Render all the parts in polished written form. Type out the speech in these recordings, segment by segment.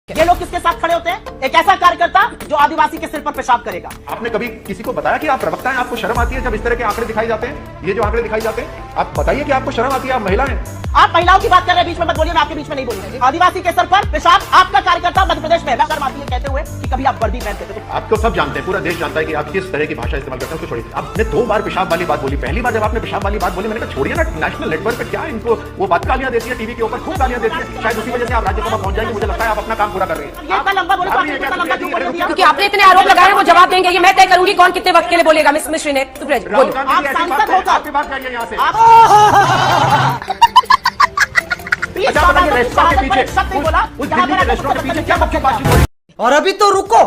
ये लोग किसके साथ खड़े होते हैं? एक ऐसा कार्यकर्ता जो आदिवासी के सिर पर पेशाब करेगा। आपने कभी किसी को बताया कि आप प्रवक्ता हैं? आपको शर्म आती है जब इस तरह के आंकड़े दिखाई जाते हैं? ये जो आंकड़े दिखाई जाते हैं, आप बताइए कि आपको शर्म आती है? आप महिला हैं। आप महिलाओं की बात कर रहे हैं, बीच में मत बोलिए, मैं आपके बीच में नहीं बोलूंगी। आदिवासी के सर पर पेशाब आपका कार्यकर्ता मध्य प्रदेश में शर्म आती है कहते हुए कि कभी आप वर्दी पहनते थे। आपको सब जानते हैं, पूरा देश जानता है कि आप किस तरह की भाषा इस्तेमाल करते हैं। उसको छोड़िए, आपने 2 बार पेशाब वाली बात बोली। पहली बार जब आपने पेशाब वाली बात बोली, मैंने कहा छोड़िए ना, नेशनल नेटवर्क पे क्या इनको वो बात गालियां देती है, टीवी के ऊपर खूब गालियां देती है। शायद उसी वजह से आप राज्यसभा पहुंच जाएंगे। मुझे लगता है आप अपना काम पूरा कर रहे हैं। क्योंकि आपने इतने आरोप लगाए, वो जवाब देंगे। ये मैं तय करूंगी कौन कितने वक्त के लिए बोलेगा। मिस मिश्री ने राहुल गांधी ऐसी बात है, आपकी बात करिए यहाँ से। अच्छा बताइए, रेस्टोरेंट के पीछे उस दिल्ली के रेस्टोरेंट के पीछे क्या बकवास हो रही? और अभी तो रुको,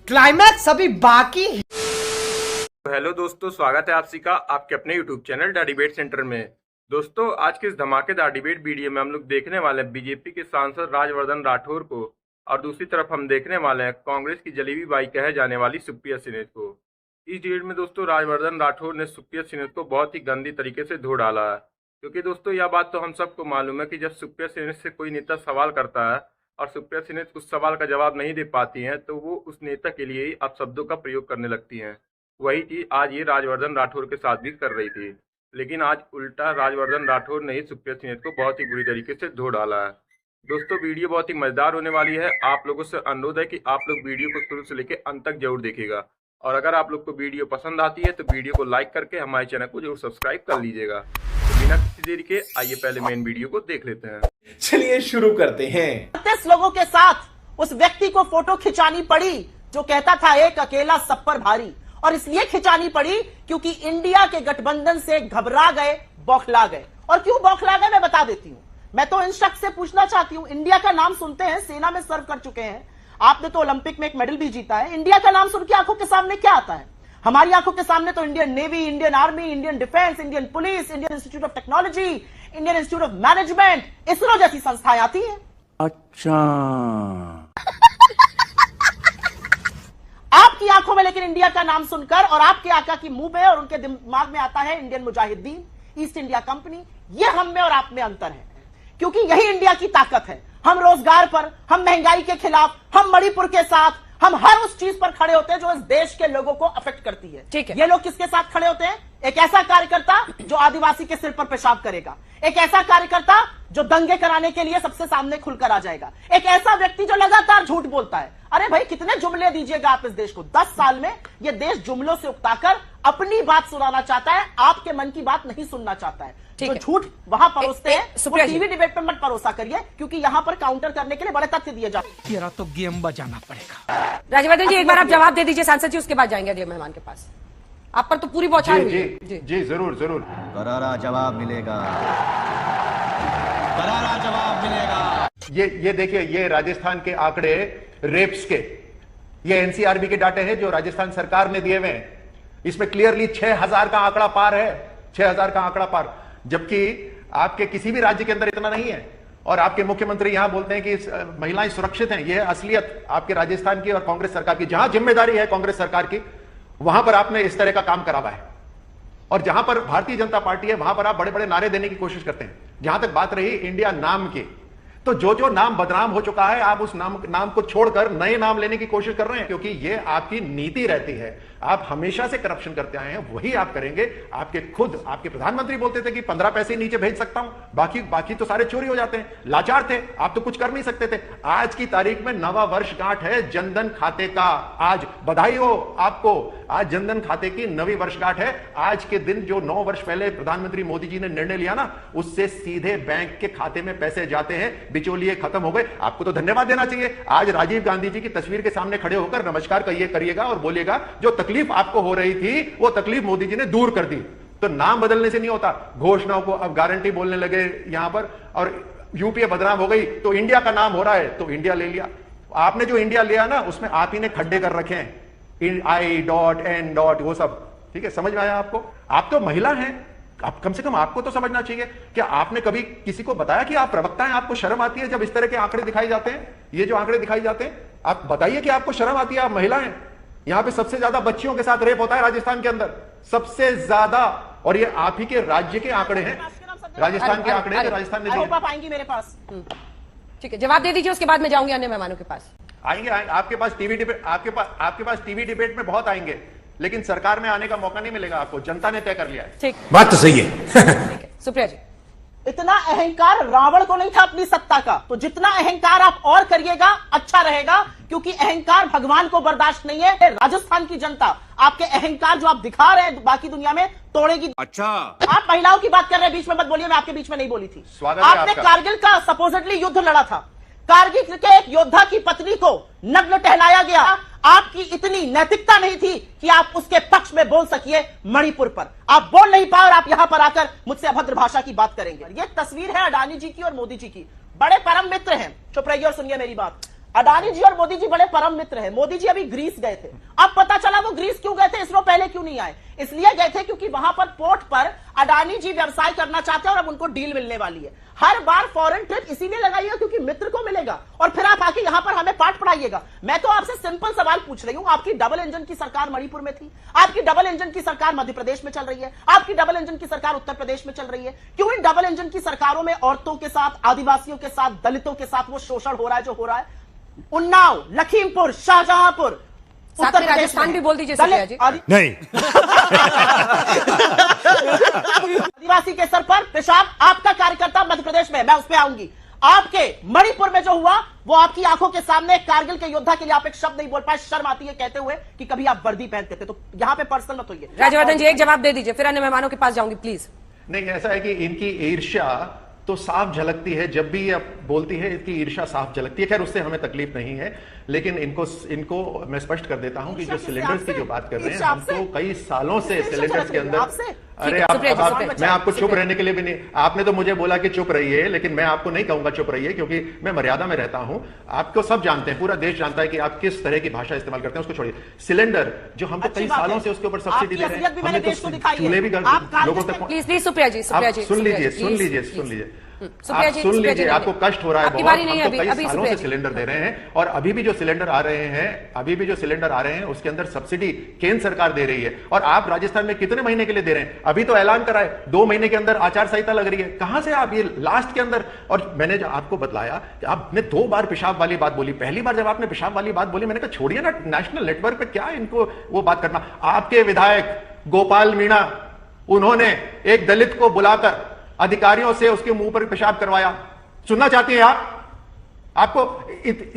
क्लाइमैक्स अभी बाकी है। हेलो दोस्तों, स्वागत है आप सभी का आपके अपने YouTube channel the debate centre में। दोस्तों, आज के इस धमाकेदार डिबेट वीडियो में हम लोग देखने वाले हैं बीजेपी के सांसद राजवर्धन राठौर को, और दूसरी तरफ हम देखने वाले हैं कांग्रेस की जलेबी बाई कहे जाने वाली सुप्रिया सिनेत को। इस डिबेट में दोस्तों राजवर्धन राठौर ने सुप्रिया सिनेत को बहुत ही गंदी तरीके से धो डाला है, क्योंकि दोस्तों यह बात तो हम सबको मालूम है कि जब सुप्रिया सिनेत से कोई नेता सवाल करता है और सुप्रिया सिनेत उस सवाल का जवाब नहीं दे पाती हैं, तो वो उस नेता के लिए ही अपशब्दों का प्रयोग करने लगती हैं। वही चीज आज ये राजवर्धन राठौर के साथ भी कर रही थी, लेकिन आज उल्टा राजवर्धन राठौर ने ही सुप्रिया सिनेत को बहुत ही बुरी तरीके से धो डाला है। दोस्तों, वीडियो बहुत ही मजेदार होने वाली है। आप लोगों से अनुरोध है कि आप लोग वीडियो को शुरू से लेकर अंत तक जरूर देखिएगा, और अगर आप लोग को वीडियो पसंद आती है तो वीडियो को लाइक करके हमारे चैनल को जरूर सब्सक्राइब कर लीजिएगा। तो बिना किसी देरी के आइए पहले मेन वीडियो को देख लेते हैं। चलिए शुरू करते हैं। 30 लोगों के साथ उस व्यक्ति को फोटो खिंचानी पड़ी जो कहता था एक अकेला सब पर भारी, और इसलिए खिंचानी पड़ी क्योंकि इंडिया के गठबंधन से घबरा गए, बौखला गए। और क्यों बौखला गए मैं बता देती हूं। मैं तो इन शख्स से पूछना चाहती हूं, इंडिया का नाम सुनते हैं, सेना में सर्व कर चुके हैं, आपने तो ओलंपिक में एक मेडल भी जीता है। इंडिया का नाम सुन के आंखों के सामने क्या आता है? हमारी आंखों के सामने तो Indian navy, Indian army, Indian defence, Indian police, Indian institute of technology, Indian institute of management, ISRO जैसी संस्थाएं आती हैं। अच्छा, आपकी आंखों में लेकिन इंडिया का नाम सुनकर और आपके आका की मुंह में और उनके दिमाग में आता है Indian Mujahideen, east India company. ये हम में और आप में अंतर है, क्योंकि यही इंडिया की ताकत है। हम रोजगार पर, हम महंगाई के खिलाफ, हम मणिपुर के साथ, हम हर उस चीज पर खड़े होते हैं जो इस देश के लोगों को अफेक्ट करती है। ठीक है। ये लोग किसके साथ खड़े होते हैं? एक ऐसा कार्यकर्ता जो आदिवासी के सिर पर पेशाब करेगा, एक ऐसा कार्यकर्ता जो दंगे कराने के लिए सबसे सामने खुलकर आ जाएगा, एक ऐसा व्यक्ति जो लगातार झूठ बोलता है। अरे भाई, कितने जुमले दीजिएगा आप इस देश को? 10 साल में यह देश जुमलों से उकताकर अपनी बात सुनाना चाहता है, आपके मन की बात नहीं सुनना चाहता है। जो झूठ वहां परोसते हैं वो टीवी डिबेट पर मत परोसा करिए, क्योंकि यहां पर काउंटर करने के लिए बड़े तथ्य दिए जाते हैं। तेरा तो गेम बजाना पड़ेगा। राजवर्धन जी, एक बार आप जवाब दे दीजिए सांसद जी, उसके बाद जाएंगे अगले मेहमान के पास। आप पर तो पूरी बौछार हुई है। जी जरूर जरूर, करारा जवाब मिलेगा, करारा जवाब मिलेगा। ये देखिए, ये राजस्थान के आंकड़े रेप्स के, ये एनसीआरबी के डाटे हैं जो राजस्थान सरकार ने दिए हुए हैं। इसमें क्लियरली 6000 का आंकड़ा पार है, 6000 का आंकड़ा पार, जबकि आपके किसी भी राज्य के अंदर इतना नहीं है। और आपके मुख्यमंत्री यहां बोलते हैं कि महिलाएं सुरक्षित हैं। यह असलियत आपके राजस्थान की और कांग्रेस सरकार की। जहां जिम्मेदारी है कांग्रेस सरकार की, वहां पर आपने इस तरह का काम करा हुआ है, और जहां पर भारतीय जनता पार्टी है वहां पर आप बड़े बड़े नारे देने की कोशिश करते हैं। जहां तक बात रही इंडिया नाम की, तो जो नाम बदनाम हो चुका है, आप उस नाम को छोड़कर नए नाम लेने की कोशिश कर रहे हैं, क्योंकि यह आपकी नीति रहती है। आप हमेशा से करप्शन करते आए हैं, वही आप करेंगे। आपके प्रधानमंत्री बोलते थे कि 15 पैसे नीचे भेज सकता हूं, बाकी तो सारे चोरी हो जाते हैं। लाचार थे आप, तो कुछ कर नहीं सकते थे। आज की तारीख में नवा वर्षगांठ है जनधन खाते का। आज बधाई हो आपको, आज जनधन खाते की नवी वर्षगांठ है। आज के दिन जो 9 वर्ष पहले प्रधानमंत्री मोदी जी ने निर्णय लिया ना, उससे सीधे बैंक के खाते में पैसे जाते हैं, बिचौलिए खत्म हो गए। आपको तो धन्यवाद देना चाहिए। आज राजीव गांधी जी की तस्वीर के सामने खड़े होकर नमस्कार करिएगा और बोलिएगा जो तकलीफ आपको हो रही थी वो तकलीफ मोदी जी ने दूर कर दी। तो नाम बदलने से नहीं होता। घोषणाओं को अब गारंटी बोलने लगे यहां पर, और यूपीए बदनाम हो गई तो इंडिया का नाम हो रहा है, तो इंडिया ले लिया। आपने जो इंडिया लिया ना, उसमें आप ही ने खड्डे कर रखे हैं, I.N. वो सब। ठीक है, समझ में आया आपको? आप तो महिला हैं, आप कम से कम आपको तो समझना चाहिए। क्या आपने कभी किसी को बताया कि आप प्रवक्ता हैं? आपको शर्म आती है जब इस तरह के आंकड़े दिखाई जाते हैं? ये जो आंकड़े दिखाई जाते हैं, आप बताइए कि आपको शर्म आती है? आप महिला हैं। यहां पे सबसे ज्यादा बच्चियों के साथ रेप होता है राजस्थान के अंदर, सबसे ज्यादा। और ये आप ही के राज्य के आंकड़े हैं, राजस्थान के आंकड़े, राजस्थान ने दिए। आप आएंगी मेरे पास। ठीक है, जवाब दे दीजिए, उसके बाद मैं जाऊंगी अन्य मेहमानों के पास। आएंगे आपके पास टीवी डिबेट, आपके पास टीवी डिबेट में बहुत आएंगे, लेकिन सरकार में आने का मौका नहीं मिलेगा आपको, जनता ने तय कर लिया है। ठीक, बात तो सही है। ठीक है, सुप्रिया जी। इतना अहंकार रावण को नहीं था अपनी सत्ता का, तो जितना अहंकार आप और करिएगा अच्छा रहेगा, क्योंकि अहंकार भगवान को बर्दाश्त नहीं है। राजस्थान की जनता आपके अहंकार जो आप दिखा रहे हैं बाकी दुनिया में तोड़ेगी। अच्छा, आप महिलाओं की बात कर रहे हैं, बीच में मत बोलिए, मैं आपके बीच में नहीं बोली थी। स्वागत है आपने आपका। कारगिल का सपोजिटली युद्ध लड़ा था, कारगिल के एक योद्धा की पत्नी को नग्न टहलाया गया, आपकी इतनी नैतिकता नहीं थी कि आप उसके पक्ष में बोल सकिए। मणिपुर पर आप बोल नहीं पाए और आप यहां पर आकर मुझसे अभद्र भाषा की बात करेंगे। ये तस्वीर है अडानी जी की और मोदी जी की, बड़े परम मित्र हैं। चुप रहिए और सुनिए मेरी बात। अडानी जी और मोदी जी बड़े परम मित्र हैं। मोदी जी अभी ग्रीस गए थे, अब पता चला वो ग्रीस क्यों गए थे, इसरो पहले क्यों नहीं आए? इसलिए गए थे क्योंकि वहां पर पोर्ट पर अडानी जी व्यवसाय करना चाहते हैं और अब उनको डील मिलने वाली है। हर बार फॉरेन ट्रिप इसीलिए लगाइएगा क्योंकि मित्र को मिलेगा, और फिर आप आके यहां पर हमें पाठ पढ़ाइएगा। मैं तो आपसे सिंपल सवाल पूछ रही हूं, आपकी डबल इंजन की सरकार मणिपुर में थी, आपकी डबल इंजन की सरकार मध्य प्रदेश में चल रही है, आपकी डबल इंजन की सरकार उत्तर प्रदेश में चल रही है। क्यों इन डबल इंजन की सरकारों में औरतों के साथ, आदिवासियों के साथ, दलितों के साथ वो शोषण हो रहा है जो हो रहा है? उन्नाव, लखीमपुर, शाहजहांपुर, साथ उत्तर में प्रदेश राजस्थान में भी बोल दीजिए सुप्रिया जी। नहीं, आदिवासी के सर पर पेशाब आपका कार्यकर्ता मध्य प्रदेश में, मैं उस पर आऊंगी। आपके मणिपुर में जो हुआ वो आपकी आंखों के सामने, कारगिल के योद्धा के लिए आप एक शब्द नहीं बोल पाए, शर्म आती है कहते हुए कि कभी आप वर्दी पहनते थे। तो यहां पे पर्सनल मत होइए। राजवर्धन जी, एक जवाब दे दीजिए, फिर अन्य मेहमानों के पास जाऊंगी प्लीज। नहीं, ऐसा है कि इनकी ईर्ष्या तो साफ झलकती है, जब भी ये बोलती है इसकी ईर्ष्या साफ झलकती है। खैर उससे हमें तकलीफ नहीं है, लेकिन इनको मैं स्पष्ट कर देता हूं कि जो सिलेंडर्स की जो बात कर रहे हैं, हम तो कई सालों से सिलेंडर्स के अंदर। अरे मैं आपको चुप रहने के लिए भी नहीं, आपने तो मुझे बोला कि चुप रहिए, लेकिन मैं आपको नहीं कहूंगा चुप रहिए, क्योंकि मैं मर्यादा में रहता हूं। आपको सब जानते हैं, पूरा देश जानता है कि आप किस तरह की भाषा इस्तेमाल करते हैं, उसको छोड़िए। सिलेंडर जो हम तो कई सालों से उसके ऊपर सब्सिडी दे रहे हैं, हमने तो चूल्हे भी लोगों तक। प्लीज प्लीज सुप्रिया जी, सुप्रिया जी, सुन लीजिए, सुन लीजिए, आपको कष्ट हो रहा है बहुत। हम तो कई सालों से सुप्रिया सिलेंडर दे रहे हैं, और अभी भी जो सिलेंडर आ रहे हैं उसके अंदर सब्सिडी केंद्र सरकार दे रही है, और आप राजस्थान में कितने महीने के लिए दे रहे हैं? अभी तो ऐलान करा है 2 महीने के अंदर आचार संहिता लग रही है। कहां से आप ये लास्ट के अंदर? और मैंने जो आपको बतलाया कि आपने 2 बार पेशाब वाली बात बोली। पहली बार जब आपने पेशाब वाली बात बोली, मैंने कहा छोड़िए ना, नेशनल नेटवर्क पे क्या इनको वो बात करना। आपके विधायक गोपाल मीणा, उन्होंने एक दलित को बुलाकर अधिकारियों से उसके मुंह पर पेशाब करवाया। सुनना चाहती हैं आप? आपको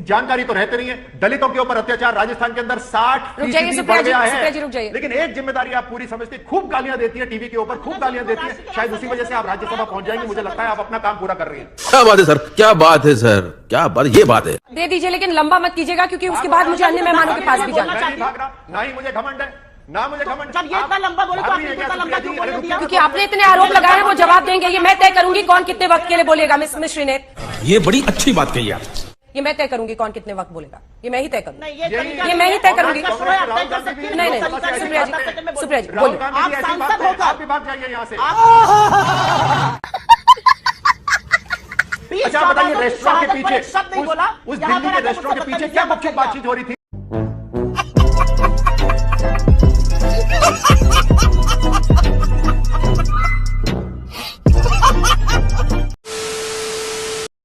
जानकारी तो रहते नहीं है। दलितों के ऊपर अत्याचार राजस्थान के अंदर 60% बढ़ गया है, लेकिन एक जिम्मेदारी आप पूरी समझते, खूब गालियां देती है टीवी के ऊपर, खूब गालियां देती है। शायद उसी वजह से आप राज्यसभा पहुंच जाएंगे। मुझे लगता है आप अपना काम पूरा कर रही हैं। क्या बात है सर, क्या बात है सर, क्या बात, ये बात है। दे दीजिए, लेकिन लंबा मत कीजिएगा क्योंकि उसके बाद मुझे अन्य मेहमानों के पास भी जाना है। ना ही मुझे घमंड है, ना मुझे घमंड। जब ये इतना लंबा बोले तो आपने इतना लंबा क्यों बोल दिया? क्योंकि आपने इतने आरोप लगाए हैं, वो जवाब देंगे। ये मैं तय करूंगी कौन कितने वक्त के लिए बोलेगा। मिस श्रीनेत, ये बड़ी अच्छी बात कही आप। ये मैं तय करूंगी कौन कितने वक्त बोलेगा, ये मैं ही तय करूंगी। नहीं, ये मैं ही तय करूंगी। नहीं, सुप्रिया जी बोलिए। आप सांसद होकर आप भी भाग जाइए यहाँ से। अच्छा बताइए, रेस्टोरेंट के पीछे शब्द नहीं बोला, उस दिल्ली के रेस्टोरेंट के पीछे क्या मुख्य बातचीत हो रही थी?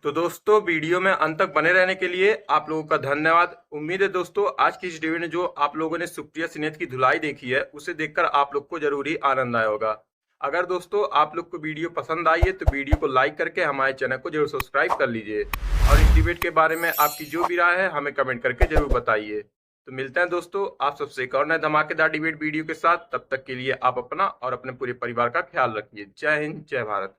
तो दोस्तों, वीडियो में अंत तक बने रहने के लिए आप लोगों का धन्यवाद। उम्मीद है दोस्तों आज की इस वीडियो में जो आप लोगों ने सुप्रिया सिनेत की धुलाई देखी है, उसे देखकर आप लोग को जरूर ही आनंद आया होगा। अगर दोस्तों आप लोग को वीडियो पसंद आई है तो वीडियो को लाइक करके हमारे चैनल को जरूर सब्सक्राइब कर लीजिए, और इस डिबेट के बारे में आपकी जो भी राय है हमें कमेंट करके जरूर बताइए। तो मिलते हैं दोस्तों आप सबसे एक और नए धमाकेदार डिबेट वीडियो के साथ। तब तक के लिए आप अपना और अपने पूरे परिवार का ख्याल रखिए। जय हिंद, जय भारत।